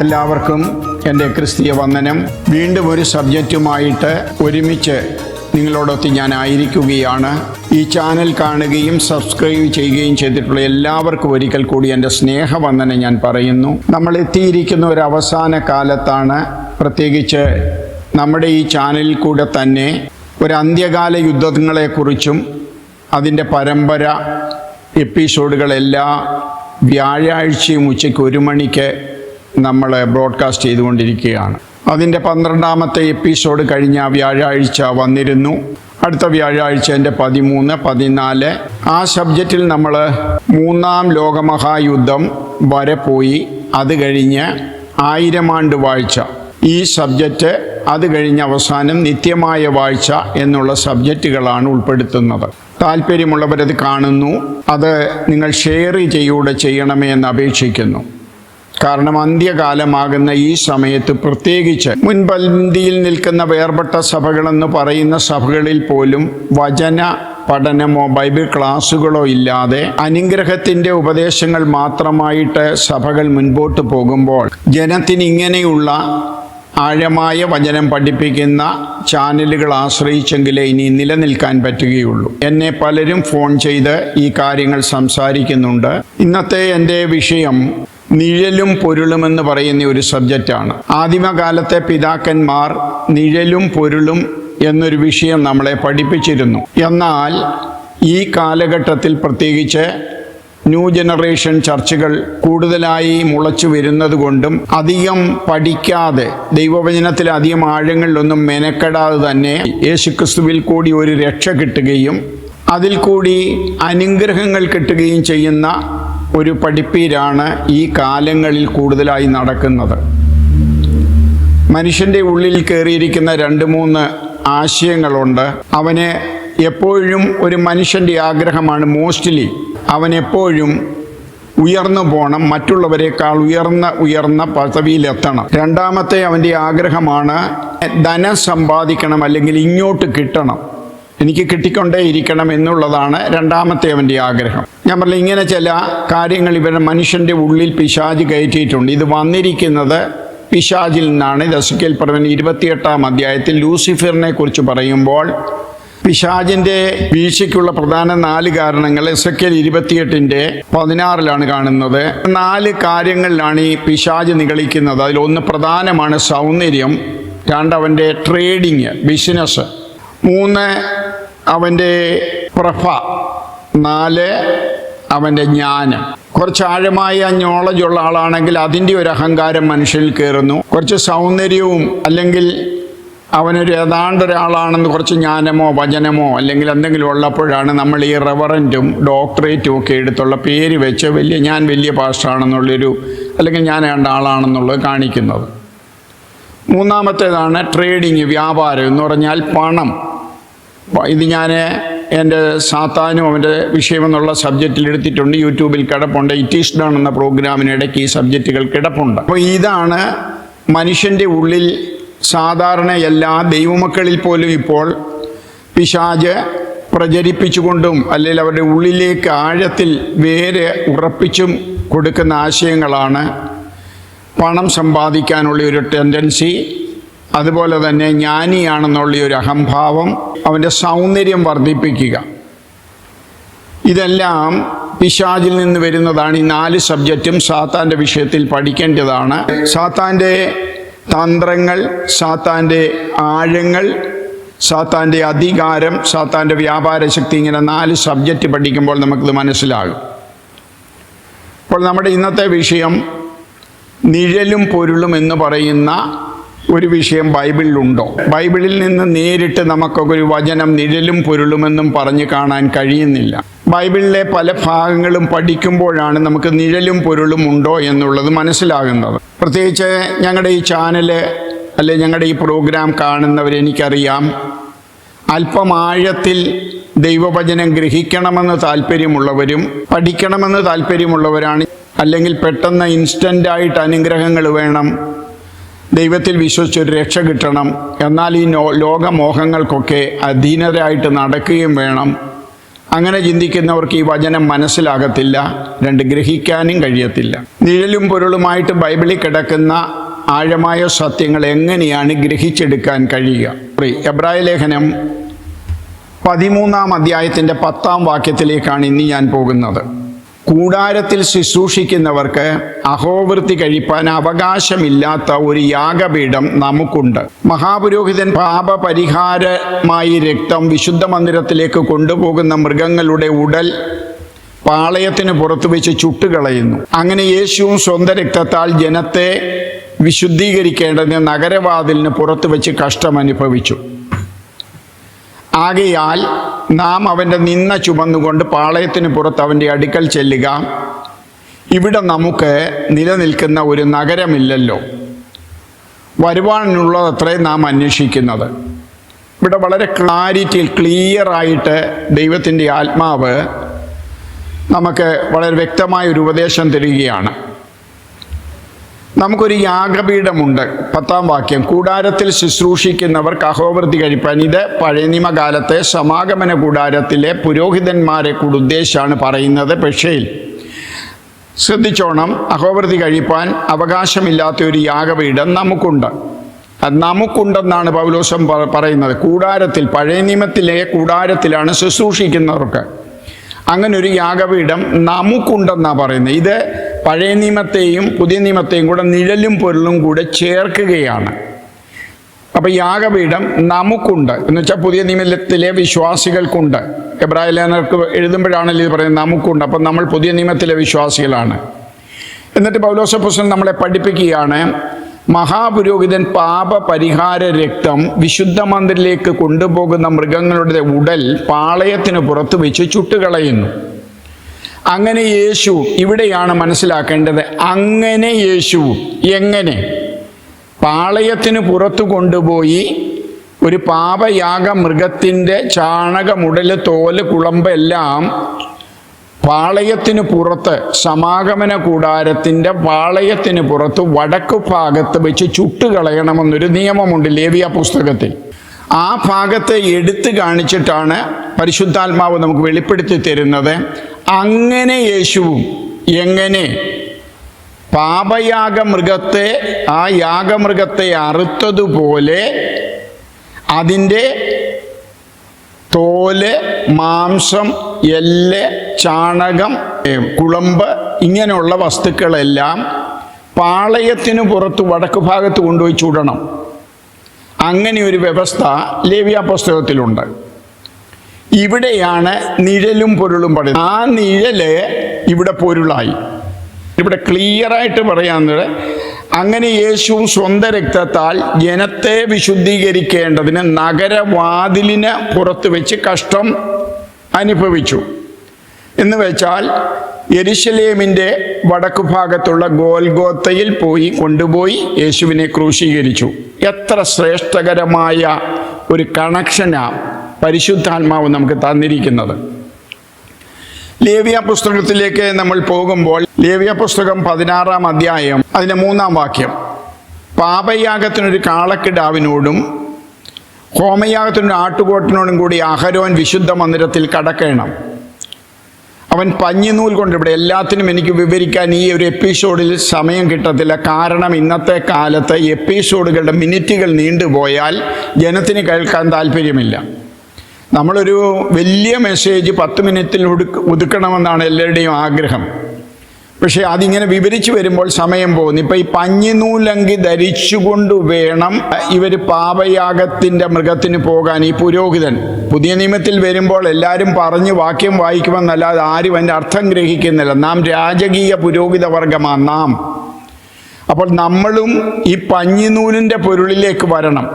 എല്ലാവർക്കും എൻ്റെ ക്രിസ്തീയ വന്ദനം. വീണ്ടും ഒരു സബ്ജക്റ്റുമായിട്ട് ഒരുമിച്ച് നിങ്ങളോടൊത്ത് ഞാൻ ആയിരിക്കുകയാണ്. ഈ ചാനൽ കാണുകയും സബ്സ്ക്രൈബ് ചെയ്യുകയും ചെയ്തിട്ടുള്ള എല്ലാവർക്കും ഒരിക്കൽ കൂടി എൻ്റെ സ്നേഹവന്ദനം ഞാൻ പറയുന്നു. നമ്മൾ എത്തിയിരിക്കുന്ന ഒരു അവസാന കാലത്താണ്. പ്രത്യേകിച്ച് നമ്മുടെ ഈ ചാനലിൽ കൂടെ തന്നെ ഒരു അന്ത്യകാല യുദ്ധങ്ങളെക്കുറിച്ചും അതിൻ്റെ പരമ്പര എപ്പിസോഡുകളെല്ലാം വ്യാഴാഴ്ചയും ഉച്ചയ്ക്ക് 1 മണിക്ക് നമ്മൾ ബ്രോഡ്കാസ്റ്റ് ചെയ്തുകൊണ്ടിരിക്കുകയാണ്. അതിൻ്റെ 12ാമത്തെ എപ്പിസോഡ് കഴിഞ്ഞ വ്യാഴാഴ്ച വന്നിരുന്നു. അടുത്ത വ്യാഴാഴ്ച എൻ്റെ 13, 14 ആ സബ്ജക്റ്റിൽ നമ്മൾ 3-ാം ലോകമഹായുദ്ധം വരെ പോയി. അത് കഴിഞ്ഞ് 1000 ആണ്ട് വാഴ്ച ഈ സബ്ജക്റ്റ്, അത് കഴിഞ്ഞ് അവസാനം നിത്യമായ വാഴ്ച എന്നുള്ള സബ്ജക്റ്റുകളാണ് ഉൾപ്പെടുത്തുന്നത്. താല്പര്യമുള്ളവരത് കാണുന്നു. അത് നിങ്ങൾ ഷെയർ ചെയ്യുകയൂടെ ചെയ്യണമേ എന്ന് അപേക്ഷിക്കുന്നു. കാരണം അന്ത്യകാലമാകുന്ന ഈ സമയത്ത് പ്രത്യേകിച്ച് മുൻപന്തിയിൽ നിൽക്കുന്ന വേർപെട്ട സഭകളെന്ന് പറയുന്ന സഭകളിൽ പോലും വചന പഠനമോ ബൈബിൾ ക്ലാസ്സുകളോ ഇല്ലാതെ അനുഗ്രഹത്തിൻ്റെ ഉപദേശങ്ങൾ മാത്രമായിട്ട് സഭകൾ മുൻപോട്ട് പോകുമ്പോൾ ജനത്തിന് ഇങ്ങനെയുള്ള ആഴമായ വചനം പഠിപ്പിക്കുന്ന ചാനലുകൾ ആശ്രയിച്ചെങ്കിലേ ഇനി നിലനിൽക്കാൻ പറ്റുകയുള്ളൂ. എന്നെ പലരും ഫോൺ ചെയ്ത് ഈ കാര്യങ്ങൾ സംസാരിക്കുന്നുണ്ട്. ഇന്നത്തെ എൻ്റെ വിഷയം നിഴലും പൊരുളുമെന്ന് പറയുന്ന ഒരു സബ്ജക്റ്റാണ്. ആദിമകാലത്തെ പിതാക്കന്മാർ നിഴലും പൊരുളും എന്നൊരു വിഷയം നമ്മളെ പഠിപ്പിച്ചിരുന്നു. എന്നാൽ ഈ കാലഘട്ടത്തിൽ പ്രത്യേകിച്ച് ന്യൂ ജനറേഷൻ ചർച്ചുകൾ കൂടുതലായി മുളച്ചു വരുന്നത് കൊണ്ടും അധികം പഠിക്കാതെ ദൈവവചനത്തിൽ അധികം ആഴങ്ങളിലൊന്നും മെനക്കെടാതെ തന്നെ യേശുക്രിസ്തുവിൽ കൂടി ഒരു രക്ഷ കിട്ടുകയും അതിൽ കൂടി അനുഗ്രഹങ്ങൾ കിട്ടുകയും ചെയ്യുന്ന ഒരു പഠിപ്പീരാണ് ഈ കാലങ്ങളിൽ കൂടുതലായി നടക്കുന്നത്. മനുഷ്യൻ്റെ ഉള്ളിൽ കയറിയിരിക്കുന്ന 2-3 ആശയങ്ങളുണ്ട്. അവന് എപ്പോഴും ഒരു മനുഷ്യൻ്റെ ആഗ്രഹമാണ്, മോസ്റ്റ്ലി അവനെപ്പോഴും ഉയർന്നു പോകണം, മറ്റുള്ളവരെക്കാൾ ഉയർന്ന പദവിയിലെത്തണം. രണ്ടാമത്തെ അവൻ്റെ ആഗ്രഹമാണ് ധനം സമ്പാദിക്കണം, അല്ലെങ്കിൽ ഇങ്ങോട്ട് കിട്ടണം, എനിക്ക് കിട്ടിക്കൊണ്ടേ ഇരിക്കണം എന്നുള്ളതാണ് രണ്ടാമത്തെ അവൻ്റെ ആഗ്രഹം. ഞാൻ പറഞ്ഞ ഇങ്ങനെ ചില കാര്യങ്ങൾ ഇവരുടെ മനുഷ്യൻ്റെ ഉള്ളിൽ പിശാച് കയറ്റിയിട്ടുണ്ട്. ഇത് വന്നിരിക്കുന്നത് പിശാചിൽ നിന്നാണ്. എസെക്കിയേൽ പ്രവചനം 28-ാം അധ്യായത്തിൽ ലൂസിഫറിനെ കുറിച്ച് പറയുമ്പോൾ പിശാചിൻ്റെ വീഴ്ചയ്ക്കുള്ള പ്രധാന 4 കാരണങ്ങൾ എസെക്കിയേൽ 28-ന്റെ 16-ലാണ് കാണുന്നത്. 4 കാര്യങ്ങളിലാണ് ഈ പിശാച് നിഗളിക്കുന്നത്. അതിലൊന്ന് പ്രധാനമാണ് സൗന്ദര്യം, 2 അവൻ്റെ ട്രേഡിങ് ബിസിനസ്, 3 അവൻ്റെ പ്രഭ, 4 അവൻ്റെ ജ്ഞാനം. കുറച്ച് ആഴമായ നോളജുള്ള ആളാണെങ്കിൽ അതിൻ്റെ ഒരു അഹങ്കാരം മനുഷ്യനിൽ കയറുന്നു. കുറച്ച് സൗന്ദര്യവും അല്ലെങ്കിൽ അവനൊരു ഏതാണ്ടൊരാളാണെന്ന് കുറച്ച് ജ്ഞാനമോ വചനമോ അല്ലെങ്കിൽ എന്തെങ്കിലും ഉള്ളപ്പോഴാണ് നമ്മൾ ഈ റെവറൻറ്റും ഡോക്ടറേറ്റും ഒക്കെ എടുത്തുള്ള പേര് വെച്ച് ഞാൻ വലിയ പാസ്റ്ററാണെന്നുള്ളൊരു അല്ലെങ്കിൽ ഞാൻ വേണ്ട ആളാണെന്നുള്ളത് കാണിക്കുന്നത്. 3-ാമത്തേതാണ് ട്രേഡിങ്, വ്യാപാരം എന്ന് പറഞ്ഞാൽ പണം. ഇത് ഞാൻ എൻ്റെ സാത്താനും അവൻ്റെ വിഷയമെന്നുള്ള സബ്ജക്റ്റിൽ എടുത്തിട്ടുണ്ട്. യൂട്യൂബിൽ കിടപ്പുണ്ട്. ഇറ്റ് ഈസ് ഡൺ എന്ന പ്രോഗ്രാമിനിടയ്ക്ക് ഈ സബ്ജക്റ്റുകൾ കിടപ്പുണ്ട്. അപ്പോൾ ഇതാണ് മനുഷ്യൻ്റെ ഉള്ളിൽ സാധാരണ എല്ലാ ദൈവമക്കളിൽ പോലും ഇപ്പോൾ പിശാച് പ്രചരിപ്പിച്ചുകൊണ്ടും അല്ലെങ്കിൽ അവരുടെ ഉള്ളിലേക്ക് ആഴത്തിൽ വേര് ഉറപ്പിച്ചും കൊടുക്കുന്ന ആശയങ്ങളാണ് പണം സമ്പാദിക്കാനുള്ള ഒരു ടെൻഡൻസി, അതുപോലെ തന്നെ ജ്ഞാനിയാണെന്നുള്ള ഒരു അഹംഭാവം, അവൻ്റെ സൗന്ദര്യം വർദ്ധിപ്പിക്കുക. ഇതെല്ലാം പിശാചിൽ നിന്ന് വരുന്നതാണ്. ഈ 4 സബ്ജക്റ്റും സാത്താൻ്റെ വിഷയത്തിൽ പഠിക്കേണ്ടതാണ്. സാത്താൻ്റെ തന്ത്രങ്ങൾ, സാത്താൻ്റെ ആഴങ്ങൾ, സാത്താൻ്റെ അധികാരം, സാത്താൻ്റെ വ്യാപാരശക്തി, ഇങ്ങനെ 4 സബ്ജക്റ്റ് പഠിക്കുമ്പോൾ നമുക്കിത് മനസ്സിലാകും. അപ്പോൾ നമ്മുടെ ഇന്നത്തെ വിഷയം നിഴലും പൊരുളും എന്ന് പറയുന്ന ഒരു വിഷയം ബൈബിളിലുണ്ടോ? ബൈബിളിൽ നിന്ന് നേരിട്ട് നമുക്കൊക്കെ ഒരു വചനം നിഴലും പൊരുളുമെന്നും പറഞ്ഞ് കാണാൻ കഴിയുന്നില്ല. ബൈബിളിലെ പല ഭാഗങ്ങളും പഠിക്കുമ്പോഴാണ് നമുക്ക് നിഴലും പൊരുളും ഉണ്ടോ എന്നുള്ളത് മനസ്സിലാകുന്നത്. പ്രത്യേകിച്ച് ഞങ്ങളുടെ ഈ ചാനല് അല്ലെങ്കിൽ ഞങ്ങളുടെ ഈ പ്രോഗ്രാം കാണുന്നവരെനിക്കറിയാം, അല്പം ആഴത്തിൽ ദൈവവചനം ഗ്രഹിക്കണമെന്ന് താല്പര്യമുള്ളവരും പഠിക്കണമെന്ന് താല്പര്യമുള്ളവരാണ്. അല്ലെങ്കിൽ പെട്ടെന്ന് ഇൻസ്റ്റൻ്റായിട്ട് അനുഗ്രഹങ്ങൾ വേണം, ദൈവത്തിൽ വിശ്വസിച്ചൊരു രക്ഷ കിട്ടണം, എന്നാൽ ഈ ലോകമോഹങ്ങൾക്കൊക്കെ അധീനരായിട്ട് നടക്കുകയും വേണം, അങ്ങനെ ചിന്തിക്കുന്നവർക്ക് ഈ വചനം മനസ്സിലാകത്തില്ല, ഗ്രഹിക്കാനും കഴിയത്തില്ല. നിഴലും പൊരുളുമായിട്ട് ബൈബിളിൽ കിടക്കുന്ന ആഴമായ സത്യങ്ങൾ എങ്ങനെയാണ് ഗ്രഹിച്ചെടുക്കാൻ കഴിയുക? എബ്രായ ലേഖനം 13-ാം അധ്യായത്തിൻ്റെ 10-ാം വാക്യത്തിലേക്കാണ് ഇന്ന് ഞാൻ പോകുന്നത്. കൂടാരത്തിൽ ശുശ്രൂഷിക്കുന്നവർക്ക് അഹോവൃത്തി കഴിപ്പാൻ അവകാശമില്ലാത്ത ഒരു യാഗപീഠം നമുക്കുണ്ട്. മഹാപുരോഹിതൻ പാപപരിഹാരമായി രക്തം വിശുദ്ധ മന്ദിരത്തിലേക്ക് കൊണ്ടുപോകുന്ന മൃഗങ്ങളുടെ ഉടൽ പാളയത്തിന് പുറത്തു വെച്ച് ചുട്ടുകളയുന്നു. അങ്ങനെ യേശുവും സ്വന്തം രക്തത്താൽ ജനത്തെ വിശുദ്ധീകരിക്കേണ്ടതിന് നഗരവാതിലിന് പുറത്തു വെച്ച് കഷ്ടമനുഭവിച്ചു. ആകയാൽ നാം അവൻ്റെ നിന്ന ചുമന്നുകൊണ്ട് പാളയത്തിന് പുറത്ത് അവൻ്റെ അടുക്കൽ ചെല്ലുക. ഇവിടെ നമുക്ക് നിലനിൽക്കുന്ന ഒരു നഗരമില്ലല്ലോ, വരുവാനുള്ളതത്രേ നാം അന്വേഷിക്കുന്നത്. ഇവിടെ വളരെ ക്ലിയറായിട്ട് ദൈവത്തിൻ്റെ ആത്മാവ് നമുക്ക് വളരെ വ്യക്തമായൊരു ഉപദേശം തരികയാണ്. നമുക്കൊരു യാഗപീഠമുണ്ട്. 10-ാം വാക്യം, കൂടാരത്തിൽ ശുശ്രൂഷിക്കുന്നവർക്ക് അഹോവൃത്തി കഴിപ്പാൻ. ഇത് പഴയ നിയമകാലത്തെ സമാഗമന കൂടാരത്തിലെ പുരോഹിതന്മാരെ കൂടി ഉദ്ദേശിച്ചാണ് പറയുന്നത്. പക്ഷേ ശ്രദ്ധിച്ചോണം, അഹോവൃത്തി കഴിപ്പാൻ അവകാശമില്ലാത്ത ഒരു യാഗപീഠം നമുക്കുണ്ട്. അത് നമുക്കുണ്ടെന്നാണ് പൗലോസ് പറയുന്നത്. കൂടാരത്തിൽ, പഴയ നിയമത്തിലെ കൂടാരത്തിലാണ് ശുശ്രൂഷിക്കുന്നവർക്ക് അങ്ങനെ ഒരു യാഗപീഠം നമുക്കുണ്ടെന്നാണ് പറയുന്നത്. ഇത് പഴയ നിയമത്തെയും പുതിയ നിയമത്തെയും കൂടെ നിഴലും പൊരുളും കൂടെ ചേർക്കുകയാണ്. അപ്പം യാഗപീഠം നമുക്കുണ്ട് എന്ന് വെച്ചാൽ പുതിയ നിയമത്തിലെ വിശ്വാസികൾക്കുണ്ട്. എബ്രായ ലേഖനർക്ക് എഴുതുമ്പോഴാണല്ലോ ഇത് പറയുന്നത് നമുക്കുണ്ട്. അപ്പം നമ്മൾ പുതിയ നിയമത്തിലെ വിശ്വാസികളാണ്. എന്നിട്ട് പൗലോസ് അപ്പോസ്തലൻ നമ്മളെ പഠിപ്പിക്കുകയാണ്, മഹാപുരോഹിതൻ പാപപരിഹാര രക്തം വിശുദ്ധ മന്ദിരത്തിലേക്ക് കൊണ്ടുപോകുന്ന മൃഗങ്ങളുടെ ഉടൽ പാളയത്തിന് പുറത്തു വെച്ച് ചുട്ടുകളയുന്നു. അങ്ങനെ യേശു, ഇവിടെയാണ് മനസ്സിലാക്കേണ്ടത്, അങ്ങനെ യേശു എങ്ങനെ പാളയത്തിന് പുറത്തു കൊണ്ടുപോയി ഒരു പാപയാഗ മൃഗത്തിൻ്റെ ചാണകമുടല്, തോല്, കുളമ്പ് എല്ലാം പാളയത്തിന് പുറത്ത്, സമാഗമന കൂടാരത്തിൻ്റെ പാളയത്തിന് പുറത്ത് വടക്ക് ഭാഗത്ത് വെച്ച് ചുട്ടുകളയണമെന്നൊരു നിയമമുണ്ട് ലേവ്യ പുസ്തകത്തിൽ. ആ ഭാഗത്തെ എടുത്തു കാണിച്ചിട്ടാണ് പരിശുദ്ധാത്മാവ് നമുക്ക് വെളിപ്പെടുത്തി തരുന്നത്. അങ്ങനെ യേശുവും എങ്ങനെ പാപയാഗമൃഗത്തെ, ആ യാഗമൃഗത്തെ അറുത്തതുപോലെ അതിൻ്റെ തോല്, മാംസം, എല്ല്, ചാണകം, കുളമ്പ് ഇങ്ങനെയുള്ള വസ്തുക്കളെല്ലാം പാളയത്തിന് പുറത്ത് വടക്ക് ഭാഗത്ത് കൊണ്ടുപോയി ചുടണം. അങ്ങനെ ഒരു വ്യവസ്ഥ ലേവ്യ പുസ്തകത്തിലുണ്ട്. ഇവിടെയാണ് നിഴലും പൊരുളും പറയുന്നത്. ആ നിഴല് ഇവിടെ പൊരുളായി. ഇവിടെ ക്ലിയറായിട്ട് പറയാവുന്നത്, അങ്ങനെ യേശുവും സ്വന്തം രക്തത്താൽ ജനത്തെ വിശുദ്ധീകരിക്കേണ്ടതിന് നഗരവാതിലിന് പുറത്ത് വെച്ച് കഷ്ടം അനുഭവിച്ചു. എന്ന് വെച്ചാൽ യെരുശലേമിൻ്റെ വടക്കു ഭാഗത്തുള്ള ഗോൽഗോത്തയിൽ കൊണ്ടുപോയി യേശുവിനെ ക്രൂശീകരിച്ചു. എത്ര ശ്രേഷ്ഠകരമായ ഒരു കണക്ഷനാണ് പരിശുദ്ധാത്മാവ് നമുക്ക് തന്നിരിക്കുന്നത്. ലേവ്യ പുസ്തകത്തിലേക്ക് നമ്മൾ പോകുമ്പോൾ, ലേവ്യ പുസ്തകം 16-ാം അധ്യായം അതിൻ്റെ 3-ാം വാക്യം, പാപയാഗത്തിനൊരു കാളക്കിടാവിനോടും ഹോമയാഗത്തിനൊരു ആട്ടുകോട്ടിനോടും കൂടി അഹരോൻ വിശുദ്ധ മന്ദിരത്തിൽ കടക്കണം. അവൻ പഞ്ഞിനൂൽ കൊണ്ട്, ഇവിടെ എല്ലാത്തിനും എനിക്ക് വിവരിക്കാൻ ഈ ഒരു എപ്പിസോഡിൽ സമയം കിട്ടത്തില്ല. കാരണം ഇന്നത്തെ കാലത്ത് എപ്പിസോഡുകളുടെ മിനിറ്റുകൾ നീണ്ടുപോയാൽ ജനത്തിന് കേൾക്കാൻ താല്പര്യമില്ല. നമ്മളൊരു വലിയ മെസ്സേജ് 10 മിനിറ്റിൽ ഒതുക്കണമെന്നാണ് എല്ലാവരുടെയും ആഗ്രഹം. പക്ഷേ അതിങ്ങനെ വിവരിച്ചു വരുമ്പോൾ സമയം പോകുന്നു. ഇപ്പം ഈ പഞ്ഞിനൂലങ്കി ധരിച്ചുകൊണ്ട് വേണം ഇവർ പാപയാഗത്തിൻ്റെ മൃഗത്തിന് പോകാൻ. ഈ പുരോഹിതൻ പുതിയ നിയമത്തിൽ വരുമ്പോൾ എല്ലാവരും പറഞ്ഞ് വാക്യം വായിക്കുമെന്നല്ലാതെ ആരും അതിൻ്റെ അർത്ഥം ഗ്രഹിക്കുന്നില്ല. നാം രാജകീയ പുരോഹിത വർഗമാണ് നാം. അപ്പോൾ നമ്മളും ഈ പഞ്ഞിനൂലിൻ്റെ പൊരുളിലേക്ക് വരണം.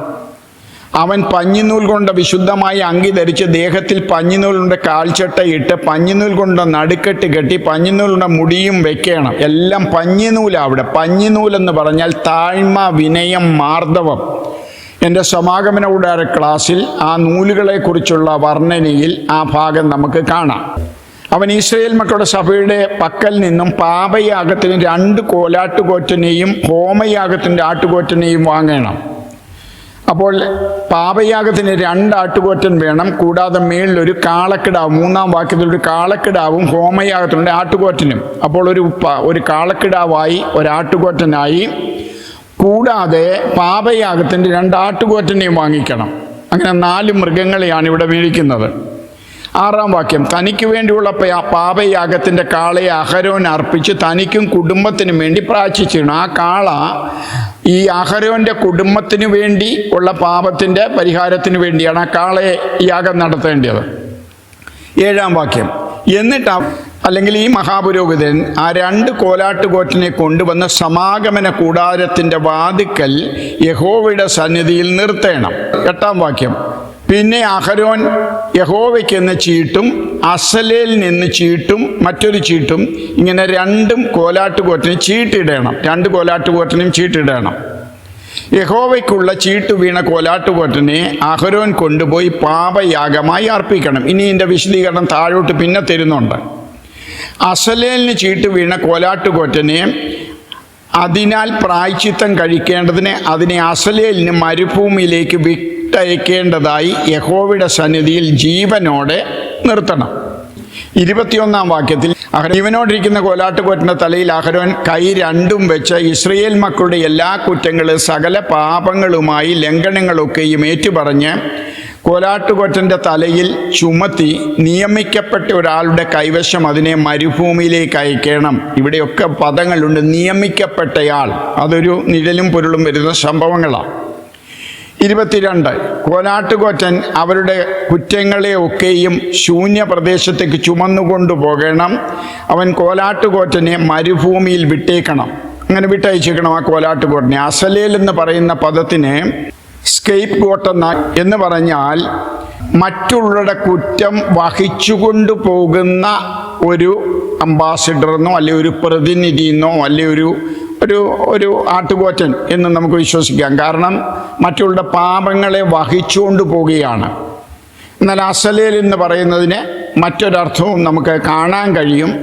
അവൻ പഞ്ഞിനൂൽ കൊണ്ട് വിശുദ്ധമായി അങ്കി ധരിച്ച് ദേഹത്തിൽ പഞ്ഞിനൂലിൻ്റെ കാൽച്ചട്ടയിട്ട് പഞ്ഞിനൂൽ കൊണ്ട് നടുക്കെട്ട് കെട്ടി പഞ്ഞിനൂലിൻ്റെ മുടിയും വെക്കണം. എല്ലാം പഞ്ഞിനൂലാണ്. അവിടെ പഞ്ഞിനൂലെന്ന് പറഞ്ഞാൽ താഴ്മ, വിനയം, മാർദ്ദവം. എൻ്റെ സമാഗമന കൂടാര ക്ലാസ്സിൽ ആ നൂലുകളെക്കുറിച്ചുള്ള വർണ്ണനയിൽ ആ ഭാഗം നമുക്ക് കാണാം. അവൻ ഇസ്രായേൽ മക്കളുടെ സഭയുടെ പക്കൽ നിന്നും പാപയാഗത്തിന് 2 കോലാട്ടുകൊറ്റനെയും ഹോമയാഗത്തിൻ്റെ ആട്ടുകൊറ്റനെയും വാങ്ങണം. അപ്പോൾ പാപയാഗത്തിന് 2 ആട്ടുകൊറ്റൻ വേണം, കൂടാതെ മേളിലൊരു കാളക്കിടാവ്, 3-ാം വാക്യത്തിലൊരു കാളക്കിടാവും ഹോമയാഗത്തിനുണ്ട് ആട്ടുകൊറ്റനും. അപ്പോൾ ഒരു കാളക്കിടാവായി, ഒരാട്ടുകൊറ്റനായി, കൂടാതെ പാപയാഗത്തിൻ്റെ 2 ആട്ടുകൊറ്റനെയും വാങ്ങിക്കണം. അങ്ങനെ 4 മൃഗങ്ങളെയാണ് ഇവിടെ മേടിക്കുന്നത്. 6-ാം വാക്യം, തനിക്ക് വേണ്ടിയുള്ള പാപയാഗത്തിൻ്റെ കാളയെ അഹരോൻ അർപ്പിച്ച് തനിക്കും കുടുംബത്തിനും വേണ്ടി പ്രായശ്ചിത്തം. ആ കാള ഈ അഹരോൻ്റെ കുടുംബത്തിന് വേണ്ടി ഉള്ള പാപത്തിൻ്റെ പരിഹാരത്തിന് വേണ്ടിയാണ് ആ കാളയെ യാഗം നടത്തേണ്ടത്. 7-ാം വാക്യം, എന്നിട്ട് അല്ലെങ്കിൽ ഈ മഹാപുരോഹിതൻ ആ 2 കോലാട്ടുകൊറ്റനെ കൊണ്ടുവന്ന് സമാഗമന കൂടാരത്തിൻ്റെ വാതിക്കൽ യഹോവയുടെ സന്നിധിയിൽ നിർത്തേണം. 8-ാം വാക്യം, പിന്നെ അഹരോൻ യഹോവയ്ക്ക് എന്ന ചീട്ടും അസലേൽ നിന്ന് ചീട്ടും മറ്റൊരു ചീട്ടും, ഇങ്ങനെ 2 കോലാട്ടുകൊറ്റന് ചീട്ടിടണം. 2 കോലാട്ടുകൊറ്റനും ചീട്ടിടണം. യഹോവയ്ക്കുള്ള ചീട്ട് വീണ കോലാട്ടുകൊറ്റനെ അഹരോൻ കൊണ്ടുപോയി പാപയാഗമായി അർപ്പിക്കണം. ഇനി ഇതിൻ്റെ വിശദീകരണം താഴോട്ട് പിന്നെ തരുന്നുണ്ട്. അസലേലിന് ചീട്ട് വീണ കോലാട്ടുകൊറ്റനെ അതിനാൽ പ്രായശ്ചിത്തം കഴിക്കേണ്ടതിന് അതിനെ അസലേലിന് മരുഭൂമിയിലേക്ക് വിട്ടയക്കേണ്ടതായി യഹോവയുടെ സന്നിധിയിൽ ജീവനോടെ നിർത്തണം. 21-ാം വാക്യത്തിൽ ജീവനോടിരിക്കുന്ന കോലാട്ടുകൊറ്റൻ്റെ തലയിൽ അഹരോൻ കൈ 2ഉം വെച്ച് ഇസ്രയേൽ മക്കളുടെ എല്ലാ കുറ്റങ്ങളും സകല പാപങ്ങളുമായി ലംഘനങ്ങളൊക്കെയും ഏറ്റുപറഞ്ഞ് കോലാട്ടുകൊറ്റൻ്റെ തലയിൽ ചുമത്തി നിയമിക്കപ്പെട്ട ഒരാളുടെ കൈവശം അതിനെ മരുഭൂമിയിലേക്ക് അയക്കണം. ഇവിടെയൊക്കെ പദങ്ങളുണ്ട്. നിയമിക്കപ്പെട്ടയാൾ, അതൊരു നിഴലും പൊരുളും വരുന്ന സംഭവങ്ങളാണ്. 22, കോലാട്ടുകൊറ്റൻ അവരുടെ കുറ്റങ്ങളെ ഒക്കെയും ശൂന്യ പ്രദേശത്തേക്ക് ചുമന്നുകൊണ്ടു പോകണം. അവൻ കോലാട്ടുകൊറ്റനെ മരുഭൂമിയിൽ വിട്ടേക്കണം. അങ്ങനെ വിട്ടയച്ചേക്കണം ആ കോലാട്ടുകൊറ്റനെ. അസലേൽ എന്ന് പറയുന്ന പദത്തിന് സ്കേപ്പ് ഗോട്ട് എന്ന് പറഞ്ഞാൽ മറ്റുള്ളവരുടെ കുറ്റം വഹിച്ചുകൊണ്ടു പോകുന്ന ഒരു അംബാസിഡറെന്നോ അല്ലെ ഒരു പ്രതിനിധിയെന്നോ അല്ലെ ഒരു ആട്ടുകൊറ്റൻ എന്ന് നമുക്ക് വിശ്വസിക്കാം. കാരണം മറ്റുള്ള പാപങ്ങളെ വഹിച്ചുകൊണ്ട് പോവുകയാണ്. എന്നാൽ അസലേൽ എന്ന് പറയുന്നതിന് മറ്റൊരർത്ഥവും നമുക്ക് കാണാൻ കഴിയും.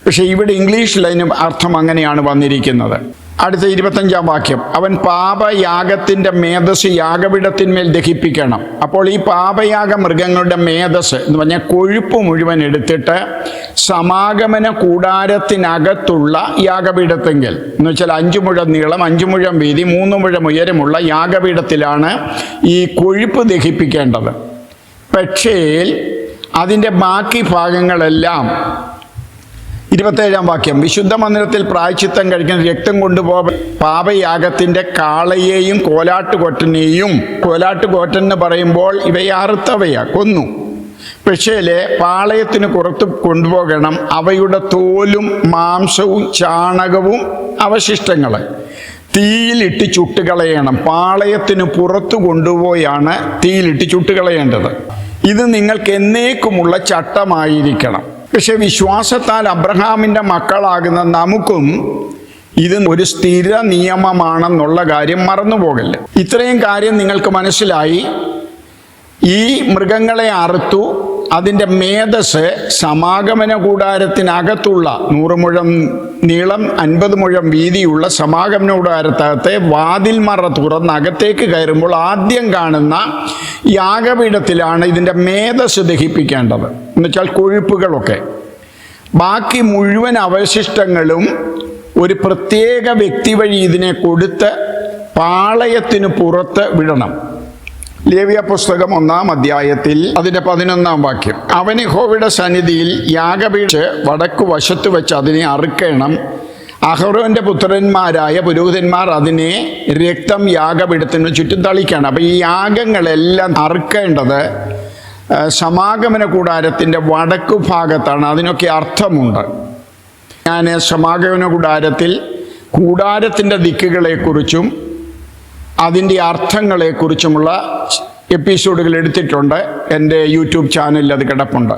പക്ഷേ ഇവിടെ ഇംഗ്ലീഷിൽ അതിന് അർത്ഥം അങ്ങനെയാണ് വന്നിരിക്കുന്നത്. അടുത്ത 25-ാം വാക്യം, അവൻ പാപയാഗത്തിൻ്റെ മേധസ് യാഗപീഠത്തിന്മേൽ ദഹിപ്പിക്കണം. അപ്പോൾ ഈ പാപയാഗ മൃഗങ്ങളുടെ മേധസ് എന്ന് പറഞ്ഞാൽ കൊഴുപ്പ് മുഴുവൻ എടുത്തിട്ട് സമാഗമന കൂടാരത്തിനകത്തുള്ള യാഗപീഠത്തെങ്കിൽ എന്ന് വെച്ചാൽ 5 മുഴം നീളം 5 മുഴം വീതി 3 മുഴം ഉയരമുള്ള യാഗപീഠത്തിലാണ് ഈ കൊഴുപ്പ് ദഹിപ്പിക്കേണ്ടത്. പക്ഷേ അതിൻ്റെ ബാക്കി ഭാഗങ്ങളെല്ലാം 27-ാം വാക്യം, വിശുദ്ധ മന്ദിരത്തിൽ പ്രായശ്ചിത്തം കഴിക്കുന്ന രക്തം കൊണ്ടുപോകാൻ പാപയാഗത്തിൻ്റെ കാളയെയും കോലാട്ടുകൊറ്റനെയും, കോലാട്ടുകൊറ്റൻ എന്ന് പറയുമ്പോൾ ഇവയെ അറുത്തവയാ, കൊന്നു. പക്ഷേ പാളയത്തിന് പുറത്ത് കൊണ്ടുപോകണം. അവയുടെ തോലും മാംസവും ചാണകവും അവശിഷ്ടങ്ങൾ തീയിലിട്ട് ചുട്ടുകളയണം. പാളയത്തിന് പുറത്തു കൊണ്ടുപോയാണ് തീയിലിട്ട് ചുട്ടുകളയേണ്ടത്. ഇത് നിങ്ങൾക്ക് എന്നേക്കുമുള്ള ചട്ടമായിരിക്കണം. പക്ഷെ വിശ്വാസത്താൽ അബ്രഹാമിൻ്റെ മക്കളാകുന്ന നമുക്കും ഇത് ഒരു സ്ഥിര നിയമമാണെന്നുള്ള കാര്യം മറന്നുപോകല്ല. ഇത്രയും കാര്യം നിങ്ങൾക്ക് മനസ്സിലായി. ഈ മൃഗങ്ങളെ അറുത്തു. അതിൻ്റെ മേധസ് സമാഗമന കൂടാരത്തിനകത്തുള്ള 100 മുഴം നീളം 50 മുഴം വീതിയുള്ള സമാഗമന കൂടാരത്തകത്തെ വാതിൽ മറ തുറന്ന് അകത്തേക്ക് കയറുമ്പോൾ ആദ്യം കാണുന്ന യാഗപീഠത്തിലാണ് ഇതിൻ്റെ മേധസ് ദഹിപ്പിക്കേണ്ടത്. എന്നുവെച്ചാൽ കൊഴുപ്പുകളൊക്കെ. ബാക്കി മുഴുവൻ അവശിഷ്ടങ്ങളും ഒരു പ്രത്യേക വ്യക്തി വഴി ഇതിനെ കൊടുത്ത് പാളയത്തിന് പുറത്ത് വിടണം. ലേവ്യ പുസ്തകം 1-ാം അധ്യായത്തിൽ അതിൻ്റെ 11-ാം വാക്യം, അവൻ യഹോവയുടെ സന്നിധിയിൽ യാഗപീഠ വടക്കു വശത്ത് വെച്ച് അതിനെ അറുക്കണം. അഹരോന്റെ പുത്രന്മാരായ പുരോഹിതന്മാർ അതിനെ രക്തം യാഗപീഠത്തിന് ചുറ്റും തളിക്കണം. അപ്പം ഈ യാഗങ്ങളെല്ലാം അറുക്കേണ്ടത് സമാഗമന കൂടാരത്തിൻ്റെ വടക്കു ഭാഗത്താണ്. അതിനൊക്കെ അർത്ഥമുണ്ട്. ഞാൻ സമാഗമന കൂടാരത്തിൻ്റെ ദിക്കുകളെക്കുറിച്ചും അതിൻ്റെ അർത്ഥങ്ങളെക്കുറിച്ചുമുള്ള എപ്പിസോഡുകൾ എടുത്തിട്ടുണ്ട്. എൻ്റെ യൂട്യൂബ് ചാനലിൽ അത് കിടപ്പുണ്ട്.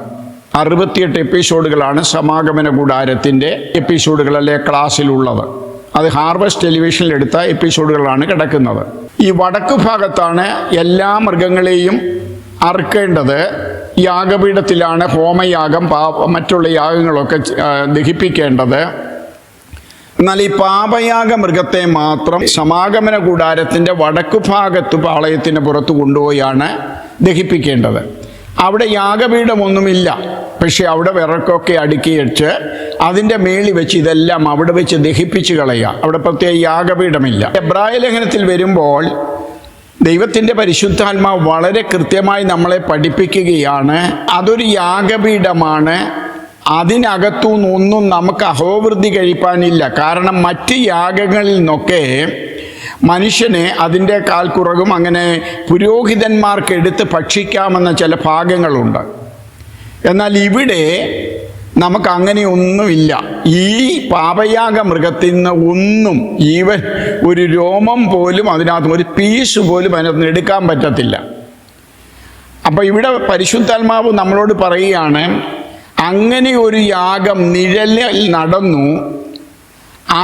68 എപ്പിസോഡുകളാണ് സമാഗമന കൂടാരത്തിൻ്റെ എപ്പിസോഡുകൾ അല്ലെ ക്ലാസ്സിലുള്ളത്. അത് ഹാർവസ്റ്റ് ടെലിവിഷനിൽ എടുത്ത എപ്പിസോഡുകളാണ് കിടക്കുന്നത്. ഈ വടക്കു ഭാഗത്താണ് എല്ലാ മൃഗങ്ങളെയും അറുക്കേണ്ടത്. യാഗപീഠത്തിലാണ് ഹോമയാഗം മറ്റുള്ള യാഗങ്ങളൊക്കെ ദഹിപ്പിക്കേണ്ടത്. എന്നാൽ ഈ പാപയാഗ മൃഗത്തെ മാത്രം സമാഗമന കൂടാരത്തിൻ്റെ വടക്കു ഭാഗത്ത് പാളയത്തിന് പുറത്ത് കൊണ്ടുപോയാണ് ദഹിപ്പിക്കേണ്ടത്. അവിടെ യാഗപീഠമൊന്നുമില്ല, പക്ഷെ അവിടെ വിറക്കൊക്കെ അടുക്കി വെച്ച് അതിൻ്റെ മേളിൽ വെച്ച് ഇതെല്ലാം അവിടെ വെച്ച് ദഹിപ്പിച്ച് കളയുക. അവിടെ പ്രത്യേക യാഗപീഠമില്ല. എബ്രായ ലേഖനത്തിൽ വരുമ്പോൾ ദൈവത്തിൻ്റെ പരിശുദ്ധാത്മാവ് വളരെ കൃത്യമായി നമ്മളെ പഠിപ്പിക്കുകയാണ്, അതൊരു യാഗപീഠമാണ്, അതിനകത്തുനിന്നൊന്നും നമുക്ക് അഹോവൃദ്ധി കഴിപ്പാനില്ല. കാരണം മറ്റ് യാഗങ്ങളിൽ നിന്നൊക്കെ മനുഷ്യനെ അതിൻ്റെ കാൽക്കുറകും അങ്ങനെ പുരോഹിതന്മാർക്ക് എടുത്ത് ഭക്ഷിക്കാമെന്ന ചില ഭാഗങ്ങളുണ്ട്. എന്നാൽ ഇവിടെ നമുക്ക് അങ്ങനെയൊന്നുമില്ല. ഈ പാപയാഗ മൃഗത്തിൽ നിന്ന് ഒന്നും ഈവൻ ഒരു രോമം പോലും അതിനകത്ത് ഒരു പീസ് പോലും അതിനകത്ത് എടുക്കാൻ പറ്റത്തില്ല. അപ്പം ഇവിടെ പരിശുദ്ധാത്മാവ് നമ്മളോട് പറയുകയാണ്, അങ്ങനെ ഒരു യാഗം നിഴലിൽ നടന്നു,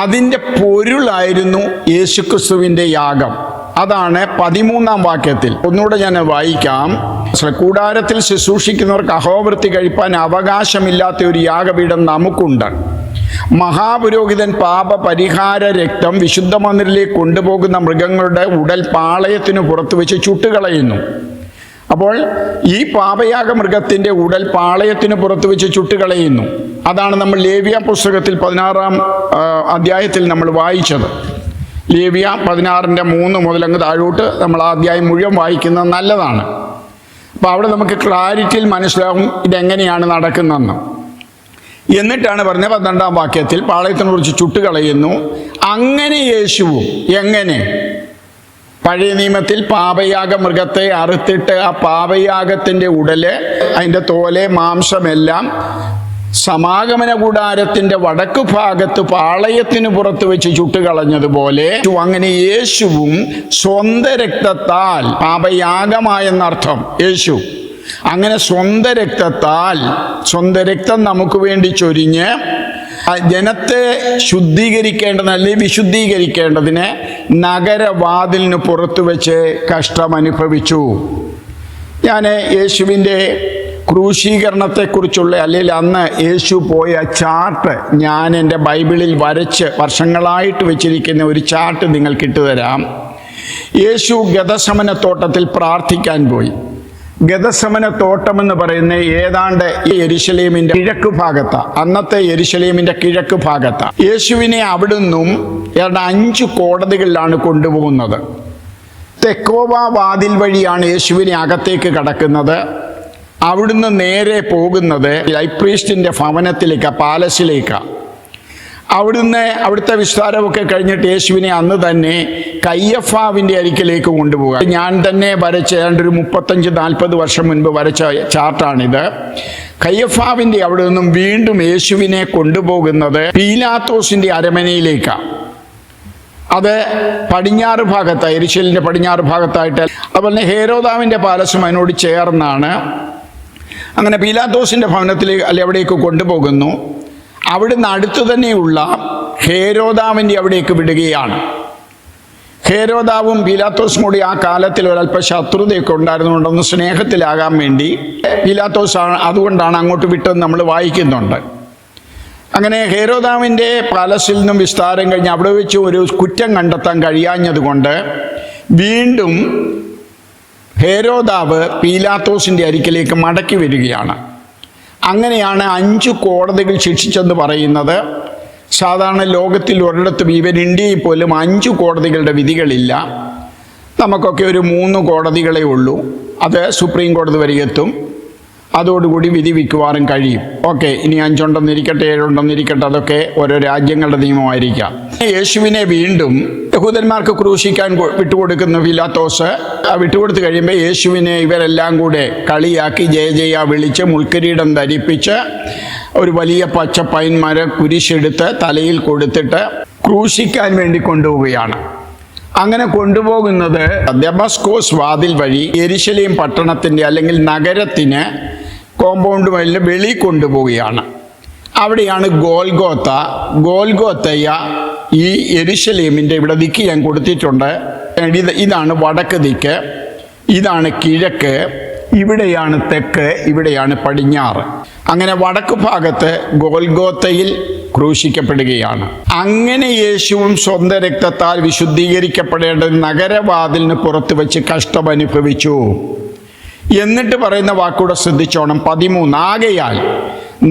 അതിൻ്റെ പൊരുളായിരുന്നു യേശുക്രിസ്തുവിൻ്റെ യാഗം. അതാണ് 13-ാം വാക്യത്തിൽ. ഒന്നുകൂടെ ഞാൻ വായിക്കാം. കൂടാരത്തിൽ ശുശ്രൂഷിക്കുന്നവർക്ക് അഹോവൃത്തി കഴിപ്പാൻ അവകാശമില്ലാത്ത ഒരു യാഗപീഠം നമുക്കുണ്ട്. മഹാപുരോഹിതൻ പാപ പരിഹാര രക്തം വിശുദ്ധ മന്ദിരത്തിലേക്ക് കൊണ്ടുപോകുന്ന മൃഗങ്ങളുടെ ഉടൽ പാളയത്തിന് പുറത്ത് വെച്ച് ചുട്ടുകളയുന്നു. അപ്പോൾ ഈ പാപയാഗ മൃഗത്തിൻ്റെ ഉടൽ പാളയത്തിന് പുറത്ത് വെച്ച് ചുട്ടുകളയുന്നു. അതാണ് നമ്മൾ ലേവ്യ പുസ്തകത്തിൽ 16-ാം അധ്യായത്തിൽ നമ്മൾ വായിച്ചത്. ലേവ്യ 16:3 മുതൽ അങ്ങ് താഴോട്ട് നമ്മൾ ആ അധ്യായം മുഴുവൻ വായിക്കുന്നത് നല്ലതാണ്. അപ്പോൾ അവിടെ നമുക്ക് ക്ലാരിറ്റിയിൽ മനസ്സിലാവും ഇതെങ്ങനെയാണ് നടക്കുന്നതെന്ന്. എന്നിട്ടാണ് പറഞ്ഞത് 12-ാം വാക്യത്തിൽ പാളയത്തിനെ കുറിച്ച് ചുട്ടുകളയുന്നു. അങ്ങനെ യേശുവും എങ്ങനെ? പഴയ നിയമത്തിൽ പാപയാഗ മൃഗത്തെ അറുത്തിട്ട് ആ പാപയാഗത്തിൻ്റെ ഉടല്, അതിൻ്റെ തോല്, മാംസമെല്ലാം സമാഗമന കൂടാരത്തിൻ്റെ വടക്കു ഭാഗത്ത് പാളയത്തിന് പുറത്ത് വെച്ച് ചുട്ടുകളഞ്ഞതുപോലെ അങ്ങനെ യേശുവും സ്വന്തം രക്തത്താൽ, പാപയാഗമായെന്നർത്ഥം യേശു, അങ്ങനെ സ്വന്തം രക്തം നമുക്ക് വേണ്ടി ചൊരിഞ്ഞ് ജനത്തെ ശുദ്ധീകരിക്കേണ്ടതല്ലേ വിശുദ്ധീകരിക്കേണ്ടതിന് നഗരവാതിലിന് പുറത്തു വെച്ച് കഷ്ടമനുഭവിച്ചു. ഞാൻ യേശുവിൻ്റെ ക്രൂശീകരണത്തെക്കുറിച്ചുള്ള, അല്ലെങ്കിൽ അന്ന് യേശു പോയ ചാർട്ട് ഞാൻ എൻ്റെ ബൈബിളിൽ വരച്ച് വർഷങ്ങളായിട്ട് വെച്ചിരിക്കുന്ന ഒരു ചാർട്ട് നിങ്ങൾക്ക് ഇട്ടുതരാം. യേശു ഗെത്സമനത്തോട്ടത്തിൽ പ്രാർത്ഥിക്കാൻ പോയി. ഗെത്സമന തോട്ടമെന്ന് പറയുന്ന ഏതാണ്ട് യെരുശലേമിൻ്റെ കിഴക്ക് ഭാഗത്താണ്, അന്നത്തെ യെരുശലേമിൻ്റെ കിഴക്ക് ഭാഗത്താണ്. യേശുവിനെ അവിടുന്നും 5 കോടതികളിലാണ് കൊണ്ടുപോകുന്നത്. തെക്കോവ വാതിൽ വഴിയാണ് യേശുവിനെ അകത്തേക്ക് കടക്കുന്നത്. അവിടുന്ന് നേരെ പോകുന്നത് ഹൈപ്രീസ്റ്റിൻ്റെ ഭവനത്തിലേക്കാണ്, പാലസിലേക്കാണ്. അവിടുത്തെ വിസ്താരമൊക്കെ കഴിഞ്ഞിട്ട് യേശുവിനെ അന്ന് തന്നെ കയ്യഫാവിൻ്റെ അരികിലേക്ക് കൊണ്ടുപോകുക. ഞാൻ തന്നെ വരച്ച ഒരു 35-40 വർഷം മുൻപ് വരച്ച ചാർട്ടാണിത്. കയ്യഫാവിൻ്റെ അവിടെ നിന്നും വീണ്ടും യേശുവിനെ കൊണ്ടുപോകുന്നത് പീലാത്തോസിൻ്റെ അരമനയിലേക്കാണ്. അത് പടിഞ്ഞാറ് ഭാഗത്തായി, യെരുശലേമിൻ്റെ പടിഞ്ഞാറ് ഭാഗത്തായിട്ട്. അതുപോലെ ഹേരോദാവിൻ്റെ പാലസും അതിനോട് ചേർന്നാണ്. അങ്ങനെ പീലാത്തോസിൻ്റെ ഭവനത്തിലേക്ക് അവിടേക്ക് കൊണ്ടുപോകുന്നു. അവിടുന്ന് അടുത്തു തന്നെയുള്ള ഹേരോദാവിൻ്റെ അവിടേക്ക് വിടുകയാണ്. ഹേരോദാവും പീലാത്തോസും കൂടി ആ കാലത്തിൽ ഒരല്പ ശത്രുതയൊക്കെ ഉണ്ടായിരുന്നുകൊണ്ടൊന്ന് സ്നേഹത്തിലാകാൻ വേണ്ടി പീലാത്തോസ് അതുകൊണ്ടാണ് അങ്ങോട്ട് വിട്ടതെന്ന് നമ്മൾ വായിക്കുന്നുണ്ട്. അങ്ങനെ ഹേരോദാവിൻ്റെ പാലസിൽ നിന്നും വിസ്താരം കഴിഞ്ഞ് അവിടെ വെച്ച് ഒരു കുറ്റം കണ്ടെത്താൻ കഴിയാഞ്ഞതുകൊണ്ട് വീണ്ടും ഹേരോദാവ് പീലാത്തോസിൻ്റെ അരികിലേക്ക് മടക്കി വരികയാണ്. അങ്ങനെയാണ് 5 കോടതികൾ ശിക്ഷിച്ചെന്ന് പറയുന്നത്. സാധാരണ ലോകത്തിൽ ഒരിടത്തും, ഈവൻ ഇന്ത്യയിൽ പോലും 5 കോടതികളുടെ വിധികളില്ല. നമുക്കൊക്കെ ഒരു 3 കോടതികളേ ഉള്ളൂ. അത് സുപ്രീം കോടതി വരെ എത്തും. അതോടുകൂടി വിധി വിൽക്കുവാനും കഴിയും. ഓക്കെ, ഇനി 5 ഉണ്ടെന്നിരിക്കട്ടെ, 7 ഉണ്ടെന്നിരിക്കട്ടെ, അതൊക്കെ ഓരോ രാജ്യങ്ങളുടെ നിയമമായിരിക്കാം. യേശുവിനെ വീണ്ടും യഹൂദന്മാർക്ക് ക്രൂശിക്കാൻ വിട്ടുകൊടുക്കുന്ന പീലാത്തോസ് വിട്ടുകൊടുത്ത് കഴിയുമ്പോൾ യേശുവിനെ ഇവരെല്ലാം കൂടെ കളിയാക്കി ജയ വിളിച്ച് മുൾക്കിരീടം ധരിപ്പിച്ച് ഒരു വലിയ പച്ച പൈൻമര കുരിശെടുത്ത് തലയിൽ കൊടുത്തിട്ട് ക്രൂശിക്കാൻ വേണ്ടി കൊണ്ടുപോവുകയാണ്. അങ്ങനെ കൊണ്ടുപോകുന്നത് ദമസ്കോസ് വാതിൽ വഴി യെരുശലേം പട്ടണത്തിൻ്റെ അല്ലെങ്കിൽ നഗരത്തിന് കോമ്പൗണ്ട് വഴി വെളി കൊണ്ടുപോവുകയാണ്. അവിടെയാണ് ഗോൽഗോത്തയ. ഈ യെരുശലേമിൻ്റെ ഇവിടെ ദിക്ക് ഞാൻ കൊടുത്തിട്ടുണ്ട്. ഇതാണ് വടക്ക് ദിക്ക്, ഇതാണ് കിഴക്ക്, ഇവിടെയാണ് തെക്ക്, ഇവിടെയാണ് പടിഞ്ഞാറ്. അങ്ങനെ വടക്ക് ഭാഗത്ത് ഗോൽഗോത്തയിൽ ക്രൂശിക്കപ്പെടുകയാണ്. അങ്ങനെ യേശുവും സ്വന്തം രക്തത്താൽ വിശുദ്ധീകരിക്കപ്പെടേണ്ട നഗരവാതിലിന് പുറത്ത് വെച്ച് കഷ്ടമനുഭവിച്ചു. എന്നിട്ട് പറയുന്ന വാക്കൂടെ ശ്രദ്ധിച്ചോണം. 13 ആകയാൽ